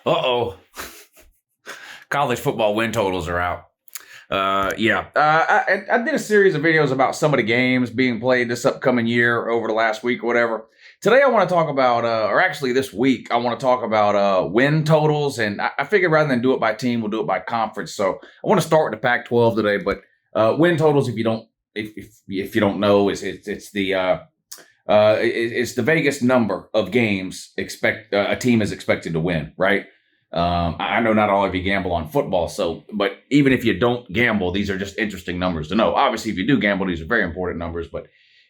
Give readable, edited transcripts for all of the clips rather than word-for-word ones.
Uh-oh. College football win totals are out. I did a series of videos about some of the games being played this upcoming year over the last week or whatever. Today I want to talk about, or actually this week, I want to talk about win totals. And I figured rather than do it by team, we'll do it by conference. So I want to start with the Pac-12 today. But win totals, if you don't know, it's the Vegas number of games a team is expected to win, right? I know not all of you gamble on football, but even if you don't gamble, these are just interesting numbers to know. Obviously, if you do gamble, these are very important numbers, but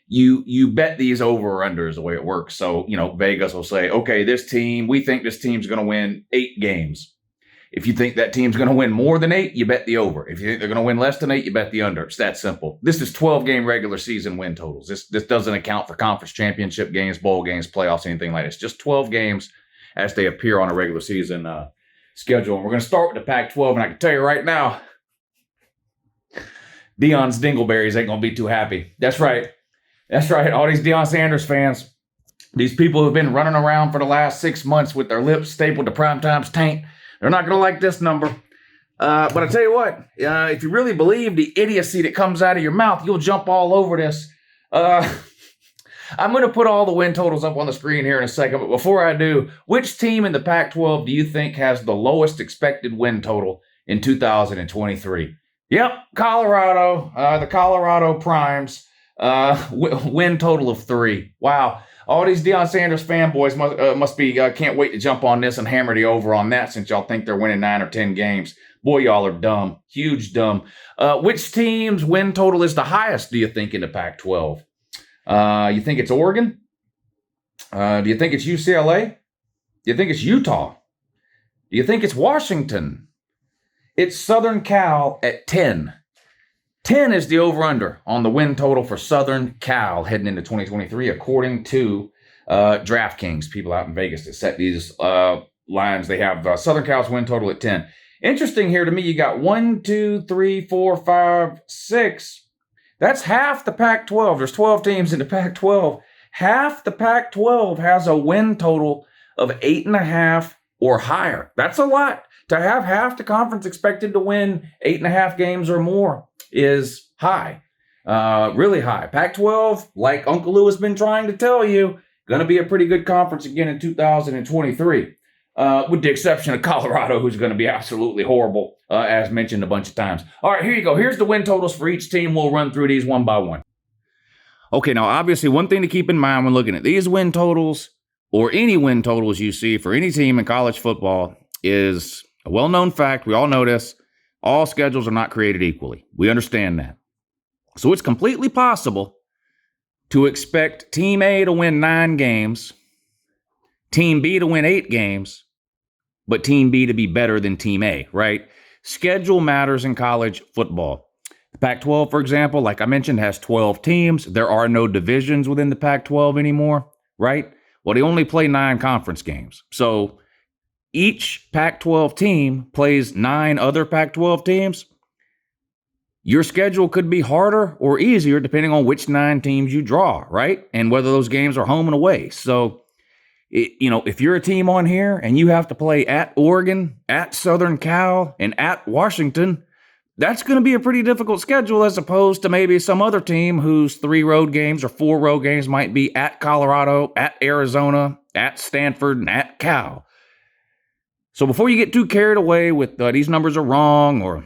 you bet these over or under is the way it works. So, Vegas will say, okay, we think this team's going to win 8 games. If you think that team's going to win more than 8, you bet the over. If you think they're going to win less than 8, you bet the under. It's that simple. This is 12-game regular season win totals. This doesn't account for conference championship games, bowl games, playoffs, anything like this. Just 12 games as they appear on a regular season schedule. And we're going to start with the Pac-12, and I can tell you right now, Deion's dingleberries ain't going to be too happy. That's right. All these Deion Sanders fans, these people who've been running around for the last 6 months with their lips stapled to Primetime's taint, they're not going to like this number. But I tell you what, if you really believe the idiocy that comes out of your mouth, you'll jump all over this. I'm going to put all the win totals up on the screen here in a second, but before I do, which team in the Pac-12 do you think has the lowest expected win total in 2023? Yep, Colorado, the Colorado Primes, win total of 3. Wow. All these Deion Sanders fanboys must be can't wait to jump on this and hammer the over on that since y'all think they're winning 9 or 10 games. Boy, y'all are dumb. Huge dumb. Which team's win total is the highest, do you think, in the Pac-12? You think it's Oregon? Do you think it's UCLA? Do you think it's Utah? Do you think it's Washington? It's Southern Cal at 10. 10 is the over-under on the win total for Southern Cal heading into 2023, according to DraftKings, people out in Vegas that set these lines. They have Southern Cal's win total at 10. Interesting here to me, you got 1, 2, 3, 4, 5, 6. That's half the Pac-12. There's 12 teams in the Pac-12. Half the Pac-12 has a win total of 8.5 or higher. That's a lot. To have half the conference expected to win 8.5 games or more is high. Really high. Pac-12, like Uncle Lou has been trying to tell you, going to be a pretty good conference again in 2023. With the exception of Colorado, who's going to be absolutely horrible, as mentioned a bunch of times. All right, here you go. Here's the win totals for each team. We'll run through these one by one. Okay, now obviously one thing to keep in mind when looking at these win totals or any win totals you see for any team in college football is a well-known fact. We all know this. All schedules are not created equally. We understand that. So it's completely possible to expect Team A to win 9 games, Team B to win 8 games, but Team B to be better than Team A, right? Schedule matters in college football. The Pac-12, for example, like I mentioned, has 12 teams. There are no divisions within the Pac-12 anymore, right? Well, they only play 9 conference games. So each Pac-12 team plays 9 other Pac-12 teams. Your schedule could be harder or easier depending on which 9 teams you draw, right? And whether those games are home and away. So if you're a team on here and you have to play at Oregon, at Southern Cal, and at Washington, that's going to be a pretty difficult schedule as opposed to maybe some other team whose 3 road games or 4 road games might be at Colorado, at Arizona, at Stanford, and at Cal. So before you get too carried away with these numbers are wrong or,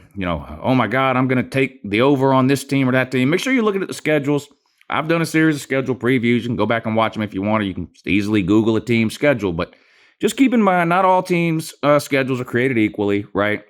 oh my God, I'm going to take the over on this team or that team, make sure you're looking at the schedules. I've done a series of schedule previews. You can go back and watch them if you want, or you can easily Google a team schedule. But just keep in mind, not all teams' schedules are created equally, right?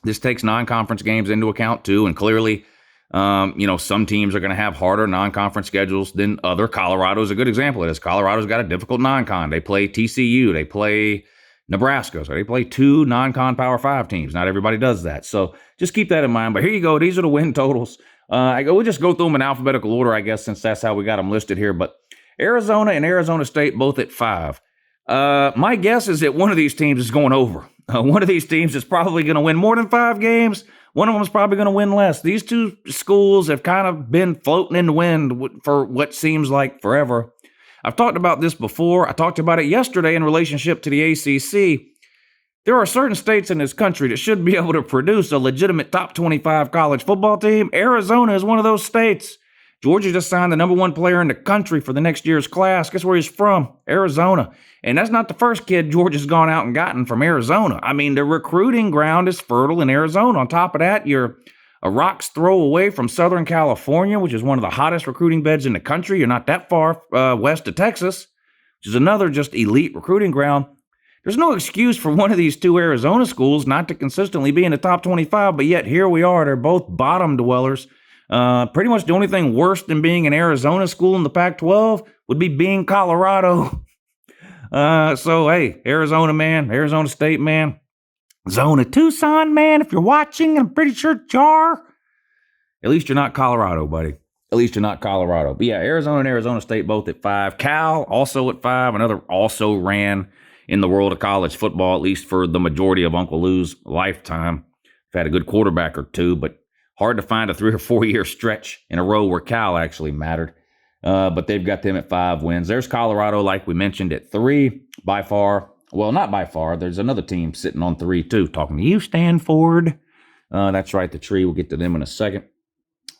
This takes non-conference games into account too. And clearly, some teams are going to have harder non-conference schedules than other. Colorado is a good example of this. Colorado's got a difficult non-con. They play TCU. They play Nebraska. So they play 2 non-con Power 5 teams. Not everybody does that. So just keep that in mind. But here you go. These are the win totals. We'll just go through them in alphabetical order, I guess, since that's how we got them listed here. But Arizona and Arizona State both at 5. My guess is that one of these teams is going over. One of these teams is probably going to win more than 5 games. One of them is probably going to win less. These 2 schools have kind of been floating in the wind for what seems like forever. I've talked about this before. I talked about it yesterday in relationship to the ACC. There are certain states in this country that should be able to produce a legitimate top 25 college football team. Arizona is one of those states. Georgia just signed the number one player in the country for the next year's class. Guess where he's from? Arizona. And that's not the first kid Georgia's gone out and gotten from Arizona. I mean, the recruiting ground is fertile in Arizona. On top of that, you're a rock's throw away from Southern California, which is one of the hottest recruiting beds in the country. You're not that far west of Texas, which is another just elite recruiting ground. There's no excuse for one of these two Arizona schools not to consistently be in the top 25, but yet here we are. They're both bottom dwellers. Pretty much the only thing worse than being an Arizona school in the Pac-12 would be being Colorado. So, hey, Arizona man, Arizona State man, Zona Tucson man, if you're watching, I'm pretty sure you are. At least you're not Colorado, buddy. At least you're not Colorado. But yeah, Arizona and Arizona State both at 5. Cal also at 5. Another also ran in the world of college football, at least for the majority of Uncle Lou's lifetime. I've had a good quarterback or two, but hard to find a 3 or 4 year stretch in a row where Cal actually mattered. But they've got them at 5 wins. There's Colorado, like we mentioned, at 3. By far, well, not by far. There's another team sitting on 3 too. Talking to you, Stanford. That's right, the tree. We'll get to them in a second.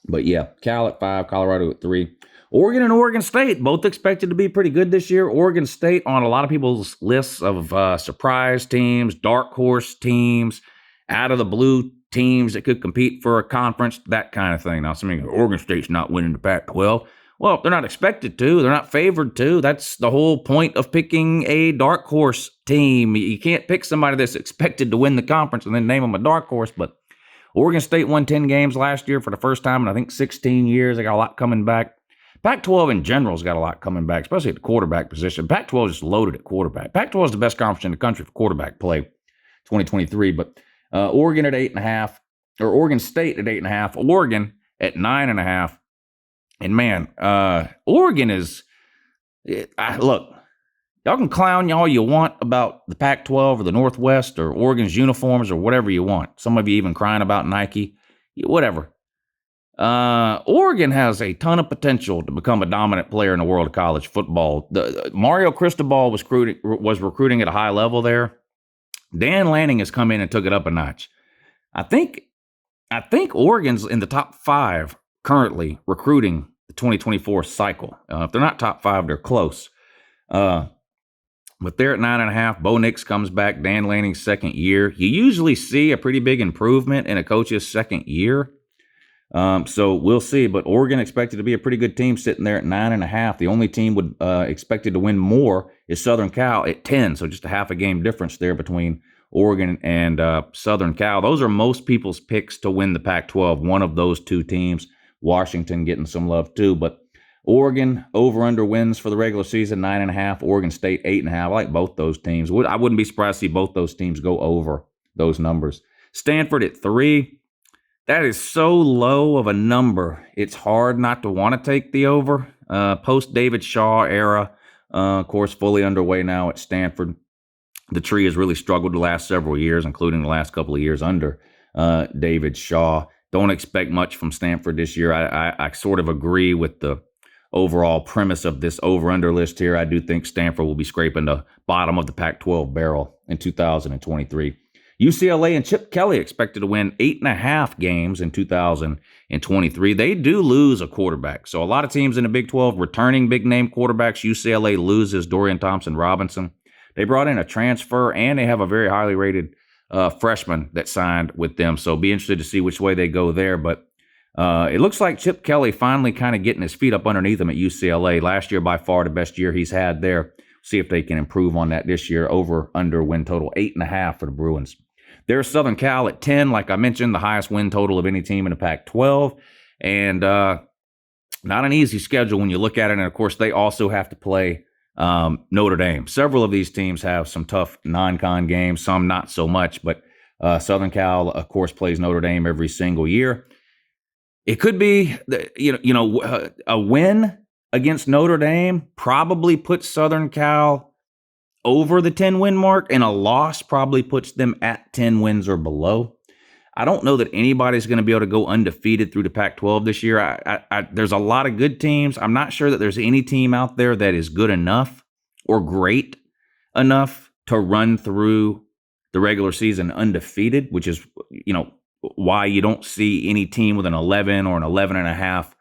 But yeah, Cal at 5, Colorado at 3. Oregon and Oregon State, both expected to be pretty good this year. Oregon State on a lot of people's lists of surprise teams, dark horse teams, out of the blue teams that could compete for a conference, that kind of thing. Now, somebody goes, Oregon State's not winning the Pac-12. Well, they're not expected to. They're not favored to. That's the whole point of picking a dark horse team. You can't pick somebody that's expected to win the conference and then name them a dark horse. But Oregon State won 10 games last year for the first time in, I think, 16 years. They got a lot coming back. Pac-12 in general has got a lot coming back, especially at the quarterback position. Pac-12 is just loaded at quarterback. Pac-12 is the best conference in the country for quarterback play, 2023. But Oregon at 8.5, or Oregon State at 8.5, Oregon at 9.5. And man, Oregon is, look, y'all can clown all you want about the Pac-12 or the Northwest or Oregon's uniforms or whatever you want. Some of you even crying about Nike, whatever. Oregon has a ton of potential to become a dominant player in the world of college football. Mario Cristobal was recruiting at a high level there. Dan Lanning has come in and took it up a notch. I think Oregon's in the top 5 currently recruiting the 2024 cycle. If they're not top 5, they're close. But they're at 9.5. Bo Nix comes back. Dan Lanning's second year. You usually see a pretty big improvement in a coach's second year. So we'll see. But Oregon expected to be a pretty good team sitting there at 9.5. The only team expected to win more is Southern Cal at 10. So just a half a game difference there between Oregon and Southern Cal. Those are most people's picks to win the Pac-12. One of those two teams. Washington getting some love too. But Oregon over-under wins for the regular season, 9.5. Oregon State, 8.5. I like both those teams. I wouldn't be surprised to see both those teams go over those numbers. Stanford at 3. That is so low of a number. It's hard not to want to take the over. Post-David Shaw era, of course, fully underway now at Stanford. The tree has really struggled the last several years, including the last couple of years under David Shaw. Don't expect much from Stanford this year. I sort of agree with the overall premise of this over-under list here. I do think Stanford will be scraping the bottom of the Pac-12 barrel in 2023. UCLA and Chip Kelly expected to win 8.5 games in 2023. They do lose a quarterback. So a lot of teams in the Big 12 returning big-name quarterbacks. UCLA loses Dorian Thompson-Robinson. They brought in a transfer, and they have a very highly rated freshman that signed with them. So be interested to see which way they go there. But it looks like Chip Kelly finally kind of getting his feet up underneath him at UCLA. Last year, by far, the best year he's had there. See if they can improve on that this year. Over, under win total, 8.5 for the Bruins. There's Southern Cal at 10. Like I mentioned, the highest win total of any team in the Pac-12. And not an easy schedule when you look at it. And, of course, they also have to play Notre Dame. Several of these teams have some tough non-con games, some not so much. But Southern Cal, of course, plays Notre Dame every single year. It could be, a win against Notre Dame probably puts Southern Cal over the 10-win mark, and a loss probably puts them at 10 wins or below. I don't know that anybody's going to be able to go undefeated through the Pac-12 this year. There's a lot of good teams. I'm not sure that there's any team out there that is good enough or great enough to run through the regular season undefeated, which is, why you don't see any team with an 11 or an 11.5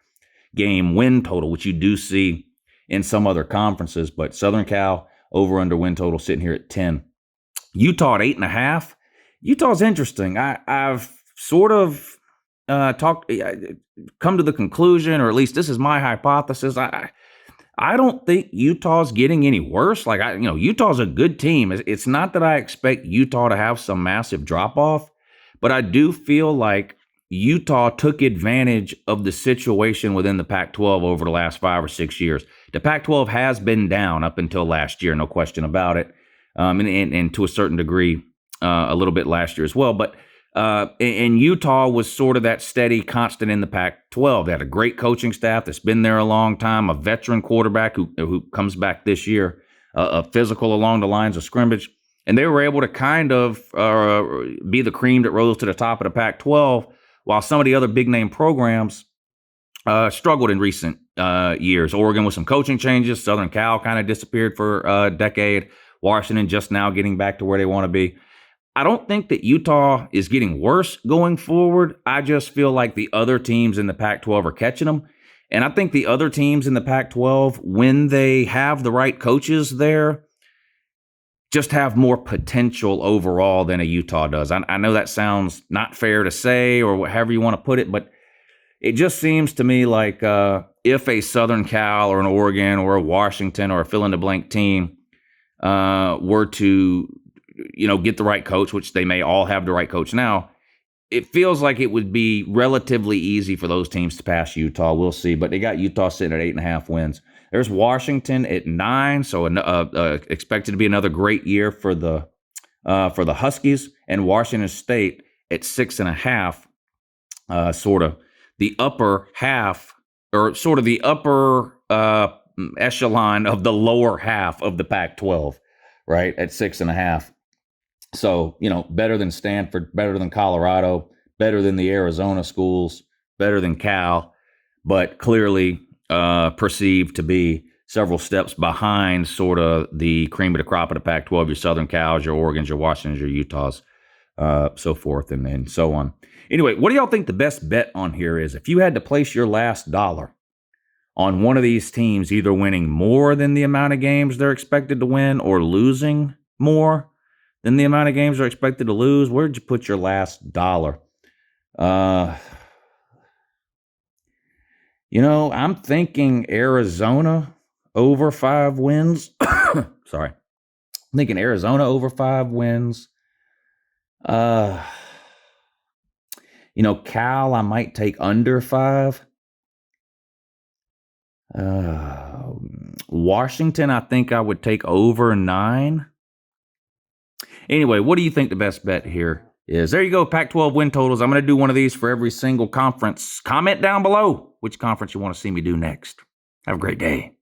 game win total, which you do see in some other conferences. But Southern Cal over under win total sitting here at 10. Utah at 8.5. Utah's interesting. I've sort of come to the conclusion, or at least this is my hypothesis. I don't think Utah's getting any worse. Utah's a good team. It's not that I expect Utah to have some massive drop off, but I do feel like Utah took advantage of the situation within the Pac-12 over the last 5 or 6 years. The Pac-12 has been down up until last year, no question about it, and to a certain degree, a little bit last year as well. But and Utah was sort of that steady constant in the Pac-12. They had a great coaching staff that's been there a long time, a veteran quarterback who comes back this year, a physical along the lines of scrimmage. And they were able to kind of be the cream that rose to the top of the Pac-12, while some of the other big-name programs struggled in recent years. Oregon with some coaching changes. Southern Cal kind of disappeared for a decade. Washington just now getting back to where they want to be. I don't think that Utah is getting worse going forward. I just feel like the other teams in the Pac-12 are catching them. And I think the other teams in the Pac-12, when they have the right coaches there, just have more potential overall than a Utah does. I know that sounds not fair to say, or however you want to put it, but it just seems to me like if a Southern Cal or an Oregon or a Washington or a fill-in-the-blank team were to get the right coach, which they may all have the right coach now, it feels like it would be relatively easy for those teams to pass Utah. We'll see. But they got Utah sitting at 8.5 wins. There's Washington at 9, so expected to be another great year for the Huskies, and Washington State at 6.5, sort of the upper half, or sort of the upper echelon of the lower half of the Pac-12, right, at 6.5. So, better than Stanford, better than Colorado, better than the Arizona schools, better than Cal, but clearly perceived to be several steps behind sort of the cream of the crop of the Pac-12, your Southern Cals, your Oregons, your Washingtons, your Utahs, so forth and so on. Anyway, what do y'all think the best bet on here is? If you had to place your last dollar on one of these teams, either winning more than the amount of games they're expected to win or losing more than the amount of games they're expected to lose, where'd you put your last dollar? I'm thinking Arizona over 5 wins. Sorry. I'm thinking Arizona over 5 wins. Cal, I might take under 5. Washington, I think I would take over 9. Anyway, what do you think the best bet here is? There you go, Pac-12 win totals. I'm going to do one of these for every single conference. Comment down below which conference you want to see me do next. Have a great day.